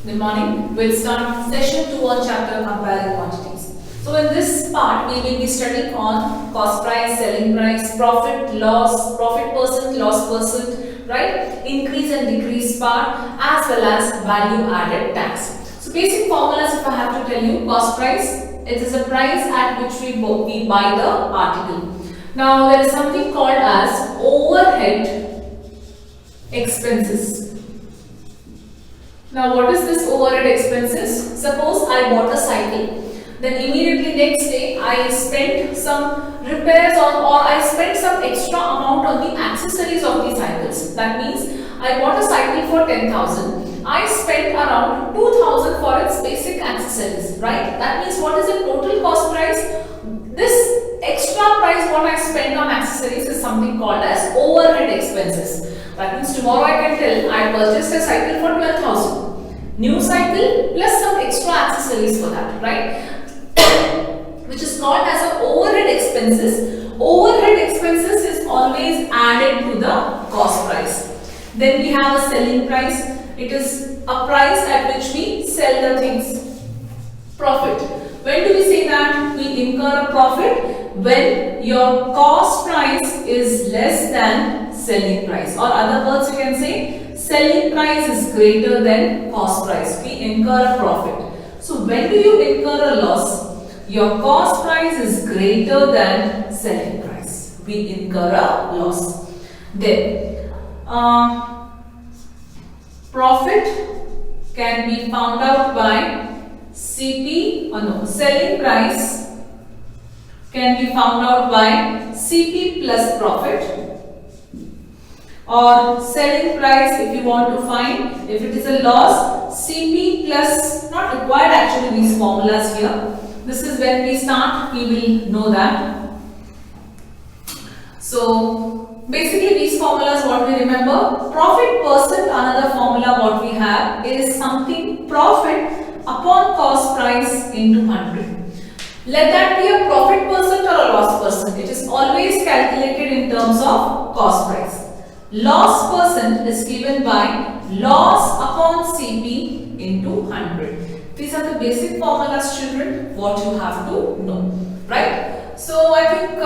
Good morning. We'll start session 2 on chapter comparing quantities. So in this part, we will be studying on cost price, selling price, profit, loss, profit percent, loss percent, right? Increase and decrease part, as well as value added tax. So basic formulas, if I have to tell you, cost price, it is a price at which we buy the article. Now there is something called as overhead expenses. Now what is this overhead expenses? Suppose I bought a cycle, then immediately next day I spent some repairs or I spent some extra amount on the accessories of the cycles. That means I bought a cycle for 10,000. I spent around 2,000 for its basic accessories, right? That means what is the total cost price? This extra price what I spent on accessories is something called as overhead expenses. That means tomorrow I can tell I purchased a cycle for 12,000. New cycle plus some extra accessories for that, right? Which is called as a overhead expenses. Overhead expenses is always added to the cost price. Then we have a selling price. It is a price at which we sell the things. Profit. When do we say that we incur a profit? When your cost price is less than selling price, or other words you can say selling price is greater than cost price. We incur a profit. So when do you incur a loss? Your cost price is greater than selling price. We incur a loss. Then profit can be found out by CP or no, selling price can be found out by CP plus profit, or selling price if you want to find, if it is a loss, CP plus, not required actually these formulas here. This is when we start, we will know that. So basically these formulas what we remember, profit percent, another formula what we have is something profit upon cost price into 100. Let that be a profit percent or a loss percent. It is always calculated in terms of cost price. Loss percent is given by loss upon CP into 100. These are the basic formulas, children, what you have to know, right? So I think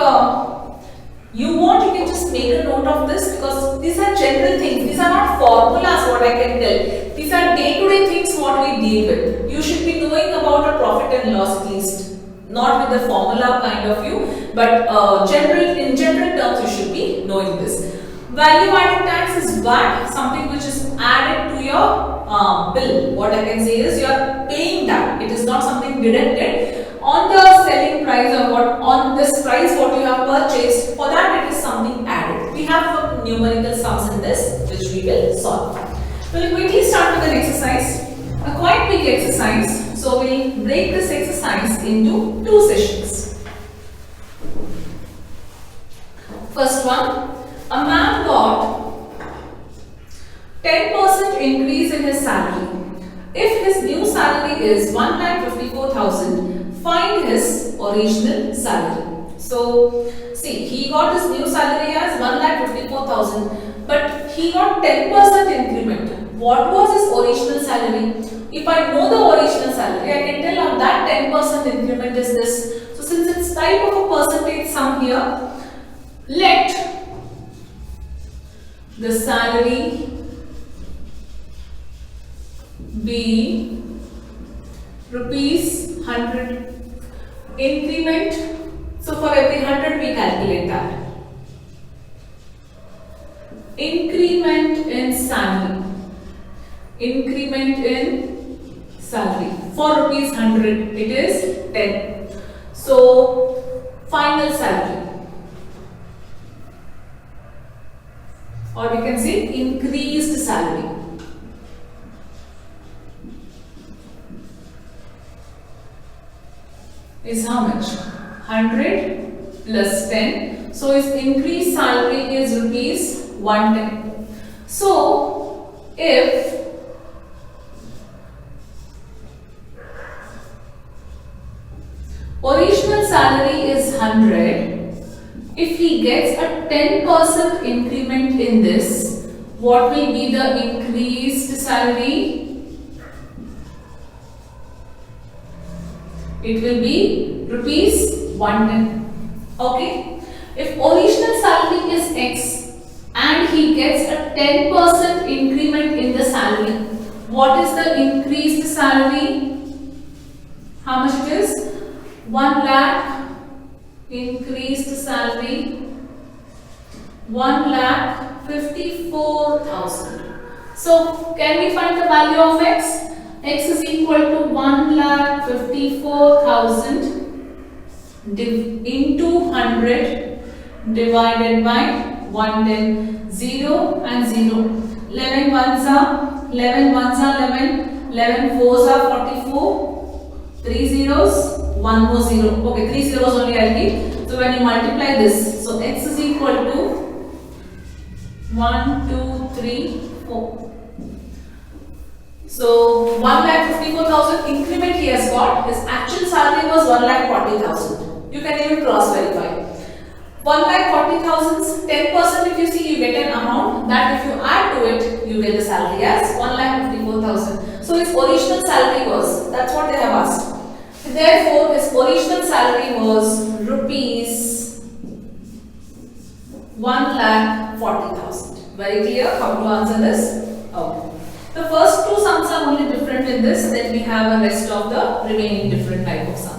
you can just make a note of this, because these are general things. These are not formulas what I can tell. These are day-to-day things what we deal with. You should be knowing about a profit and loss at least. Not with the formula kind of view, but in general terms you should be knowing this. Value added tax is VAT, something which is added to your bill. What I can say is you are paying that. It is not something deducted on the selling price or what on this price what you have purchased. For that it is something added. We have some numerical sums in this which we will solve. We'll quickly start with an exercise, a quite big exercise. So we'll break this exercise into 2 sessions. First one, a man got 10% increase in his salary. If his new salary is 1,54,000, find his original salary. So see, he got his new salary as 1,54,000, but he got 10% increment. What was his original salary? If I know the original salary, I can tell on that 10% increment is this. So since it's type of a percentage sum here, let the salary be rupees 100. Increment, so for every 100 we calculate that. Increment in salary. Increment in salary. For rupees 100 it is 10. So final salary, or we can say increased salary. Is how much? 100 plus 10. So his increased salary is rupees 110. So if original salary is 100, if he gets a 10% increment in this, what will be the increased salary? It will be rupees 110. Okay. If original salary is X and he gets a 10% increment in the salary, what is the increased salary? How much it is? 1 lakh increased salary, 1,54,000. So can we find the value of X? X is equal to 1,54,000 into 100 divided by 110. 0 and 0. 11 ones are 11, 11 fours are 44. 3 zeros, 1 more 0. Okay, 3 zeros only I'll keep. So when you multiply this, so X is equal to 1, 2, 3, 4. So 1,54,000 increment he has got. His actual salary was 1,40,000. You can even cross verify. 1,40,000's 10% if you see, you get an amount that if you add to it, you get the salary as 1,54,000. So his original salary was, that's what they have asked. Therefore, his original salary was rupees 1,40,000. Very clear how to answer this? Okay. The first two sums are only different in this, then we have a rest of the remaining different type of sums.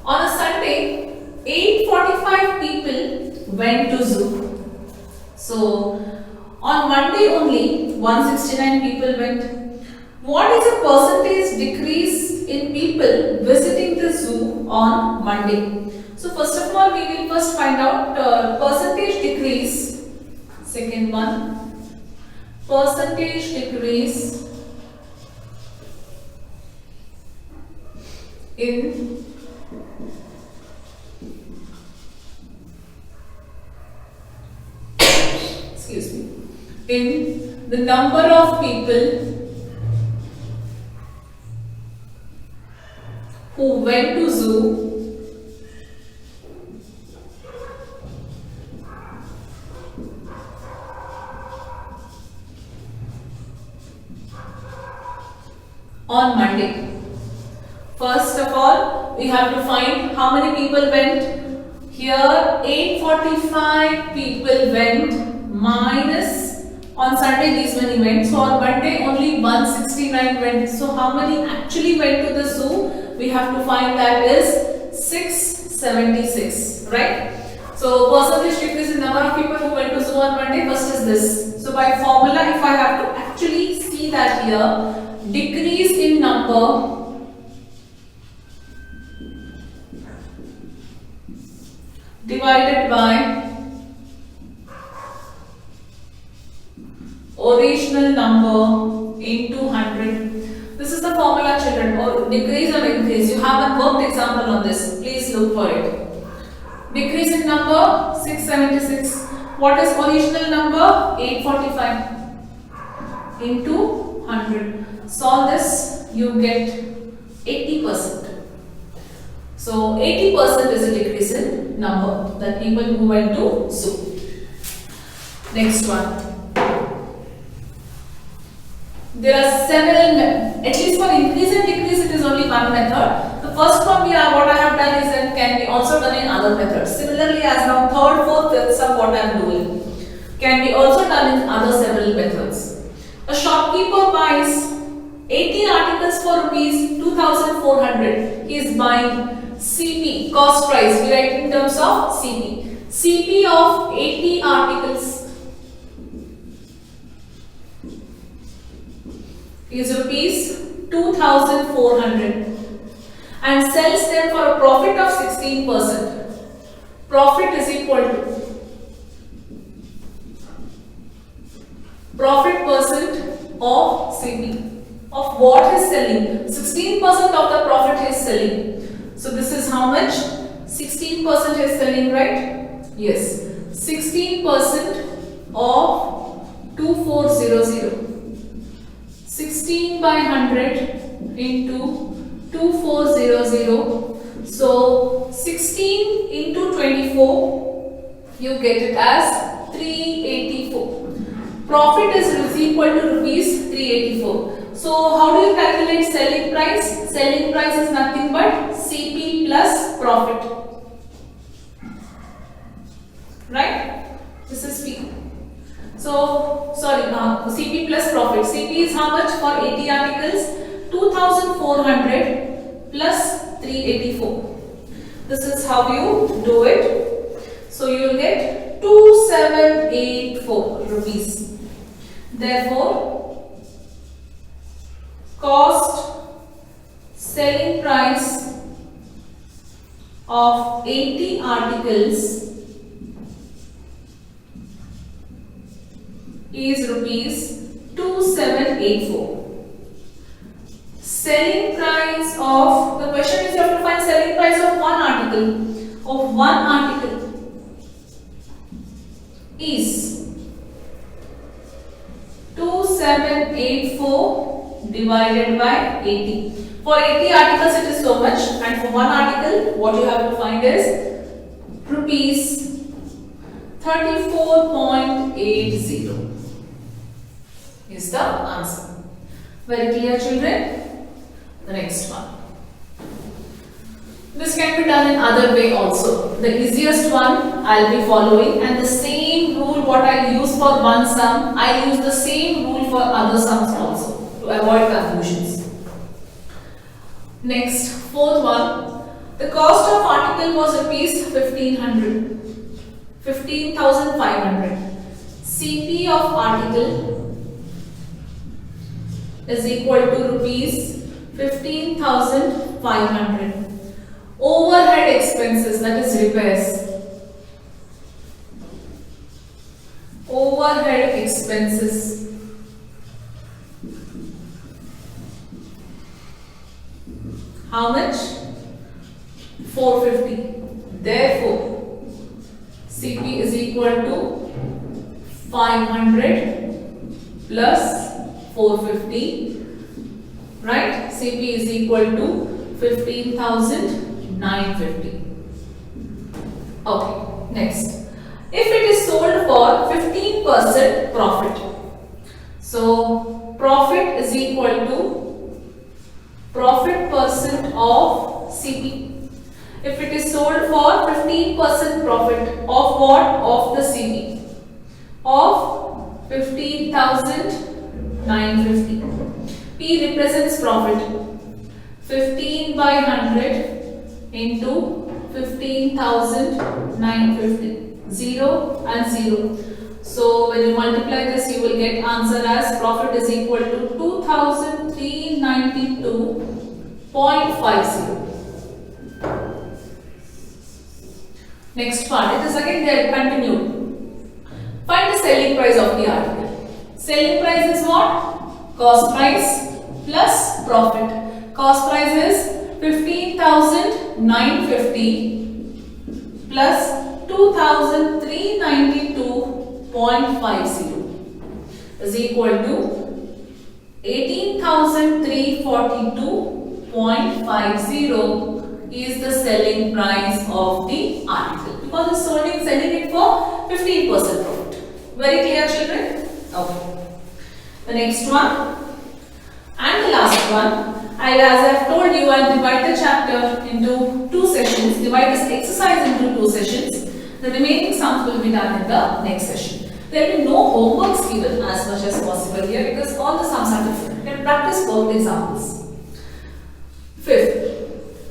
On a Sunday, 845 people went to zoo. So, on Monday only 169 people went. What is the percentage decrease in people visiting the zoo on Monday? So, first of all, we will first find out percentage decrease. Second one, percentage decrease in in the number of people who went to zoo on Monday. First of all, we have to find how many people went. Here 845 people went minus on Sunday these many went. So on Monday only 169 went. So how many actually went to the zoo? We have to find that is 676, right? So percentage decrease in number of people who went to zoo on Monday. First is this. So by formula, if I have to actually see that here, decrease in number divided by original number into 100. This is the formula, children, or decrease or increase. You have a worked example on this. Please look for it. Decrease in number 676. What is original number? 845 into 100. Solve this, you get 80%. So 80% is a decrease in number that people who went to zoo. Next one. There are several, at least for increase and decrease it is only one method. The first one what I have done is that can be also done in other methods. Similarly as now third, fourth, fifth sum what I am doing can be also done in other several methods. A shopkeeper buys 18 articles for rupees 2,400. He is buying CP, cost price, we write in terms of CP. CP of 80 articles is rupees 2,400 and sells them for a profit of 16%. Profit is equal to profit percent of CP. Of what he is selling? 16% of the profit he is selling. So this is how much? 16% is selling, right? Yes. 16% of 2400. 16 by 100 into 2400. So 16 into 24, you get it as 384. Profit is equal to rupees 384. So how do you calculate selling price? Selling price is nothing but CP plus profit. Right? This is P. So, sorry, CP plus profit. CP is how much for 80 articles? 2400 plus 384. This is how you do it. So, you will get 2784 rupees. Therefore, cost selling price of 80 articles is rupees 2784. Selling price of, the question is you have to find selling price of one article is 2784 divided by 80. For 80 articles it is so much, and for one article what you have to find is rupees 34.80 is the answer. Very clear, children? The next one. This can be done in other way also. The easiest one I will be following, and the same rule what I use for one sum, I use the same rule for other sums also to avoid confusions. Next, fourth one. The cost of article was rupees 15,500. CP of article is equal to rupees 15,500. Overhead expenses, that is repairs. Overhead expenses. How much? 450. Therefore, CP is equal to 500 plus 450. Right? CP is equal to 15,950. Okay, next. If it is sold for 15% profit, so profit is equal to profit percent of CP. If it is sold for 15% profit of what? Of the CP of 15,950. P represents profit. 15 by 100 into 15,950. 0 and 0. So when you multiply this, you will get answer as profit is equal to 2,392.50. Next part, it is again there continued. Find the selling price of the article. Selling price is what? Cost price plus profit. Cost price is 15,950 plus 2,392.50 is equal to 18,342.50 is the selling price of the article, because it's selling it for 15% profit. Very clear, children? Okay. The next one and the last one. As I have told you, I'll divide the chapter into two sessions, divide this exercise into two sessions. The remaining sums will be done in the next session. There will be no homeworks given as much as possible here, because all the sums are different. You can practice both examples. Fifth,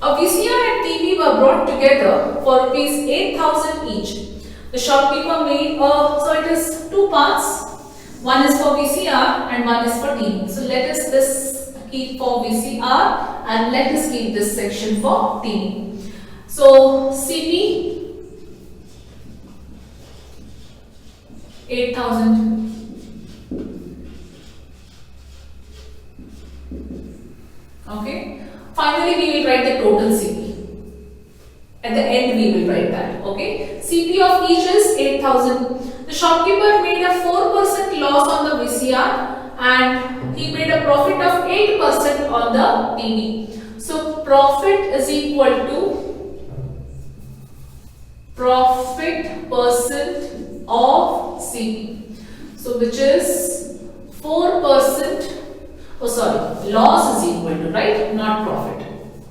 a VCR and TV were brought together for rupees 8,000 each. The shopkeeper made so it is two parts. One is for VCR and one is for TV. So let us keep for VCR and let us keep this section for TV. So CP 8,000. Okay. Finally, we will write the total CP. At the end, we will write that. Okay. CP of each is 8,000. The shopkeeper made a 4% loss on the VCR and he made a profit of 8% on the TV. So profit is equal to profit percent CP. So which is 4%, oh sorry, loss is equal to, right, not profit.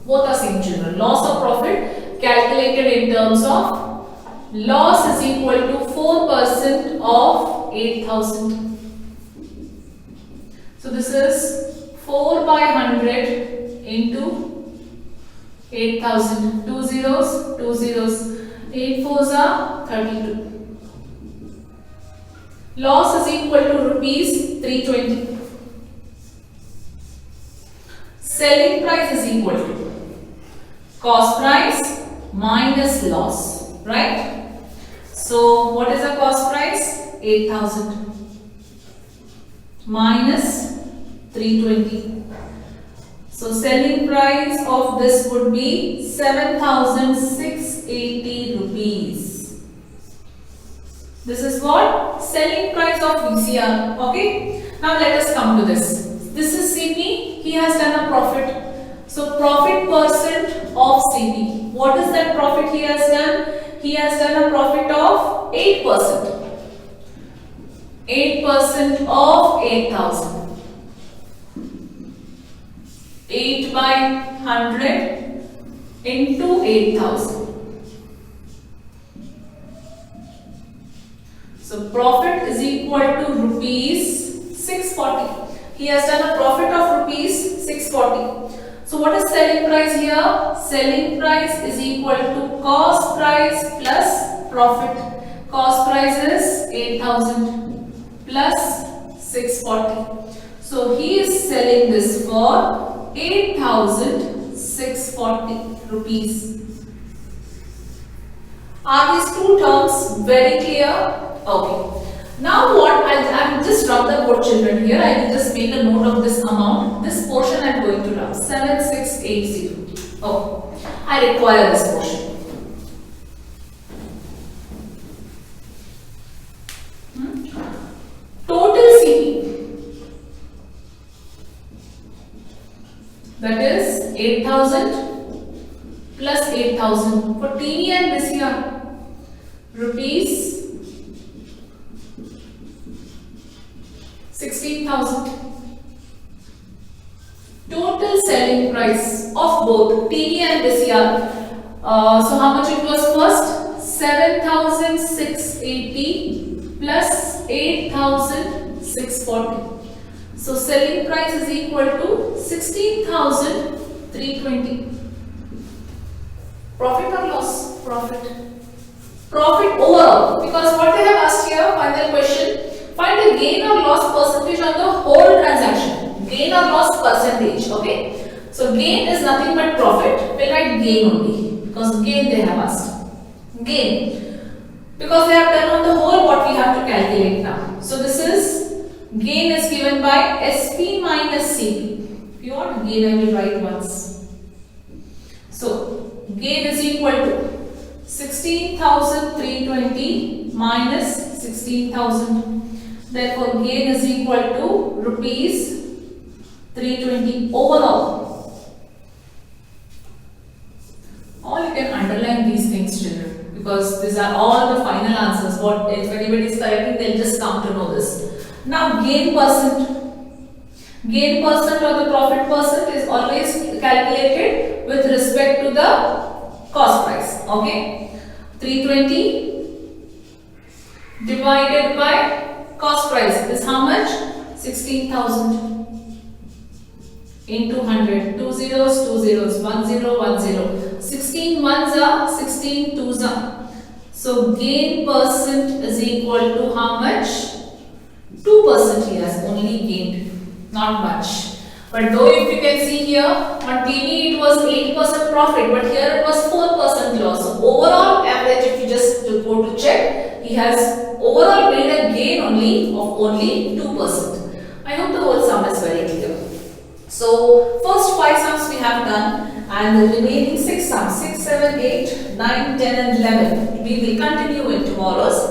Both are same children. Loss or profit calculated in terms of loss is equal to 4% of 8,000. So this is 4 by 100 into 8,000. 2 zeros, 2 zeros. 8 fours are 32. Loss is equal to rupees 320. Selling price is equal to cost price minus loss, right? So what is the cost price? 8,000 minus 320. So selling price of this would be 7,680 rupees. This is what? Selling price of VCR. Okay. Now let us come to this. This is CP. He has done a profit. So profit percent of CP. What is that profit he has done? He has done a profit of 8%. 8% of 8,000. 8 by 100 into 8,000. So profit is equal to rupees 640. He has done a profit of rupees 640. So what is selling price here? Selling price is equal to cost price plus profit. Cost price is 8,000 plus 640. So he is selling this for 8,640 rupees. Are these two terms very clear? Okay. Now what? I'll just rub the board children here. I will just make a note of this amount. This portion I am going to rub. 7680. Oh, I require this portion. Total CP. That is 8,000 plus 8,000 for TV and VCR. Rupees 16,000. Total selling price of both TV and VCR. So how much it was first? 7,680 plus 8,640. So selling price is equal to 16,320. Profit or loss? Profit. Profit overall. Because what they have asked here, final question. Find the gain or loss percentage on the whole transaction. Gain or loss percentage. Okay. So gain is nothing but profit. We'll write gain only. Because gain they have asked. Gain. Because they have done on the whole what we have to calculate now. So this is gain is given by SP minus CP. If you want gain, I will write once. So gain is equal to 16,320 minus 16,000. Therefore, gain is equal to rupees 320 overall. Or you can underline these things, children, because these are all the final answers. What if anybody is correcting, they'll just come to know this. Now, gain percent. Gain percent or the profit percent is always calculated with respect to the cost price. Okay, 320 divided by cost price is how much? 16,000 into 100. 2 zeros, 2 zeros, 1 0, 1 0. 16 ones are 16 twos are. So gain percent is equal to how much? 2% he has only gained, not much. But though if you can see here, on TV it was 8% profit, but here it was 4% loss. So overall average, if you just go to check, he has overall made a gain only of only 2%. I hope the whole sum is very clear. So first 5 sums we have done, and the remaining 6 sums, 6, 7, 8, 9, 10 and 11, we will continue in tomorrow's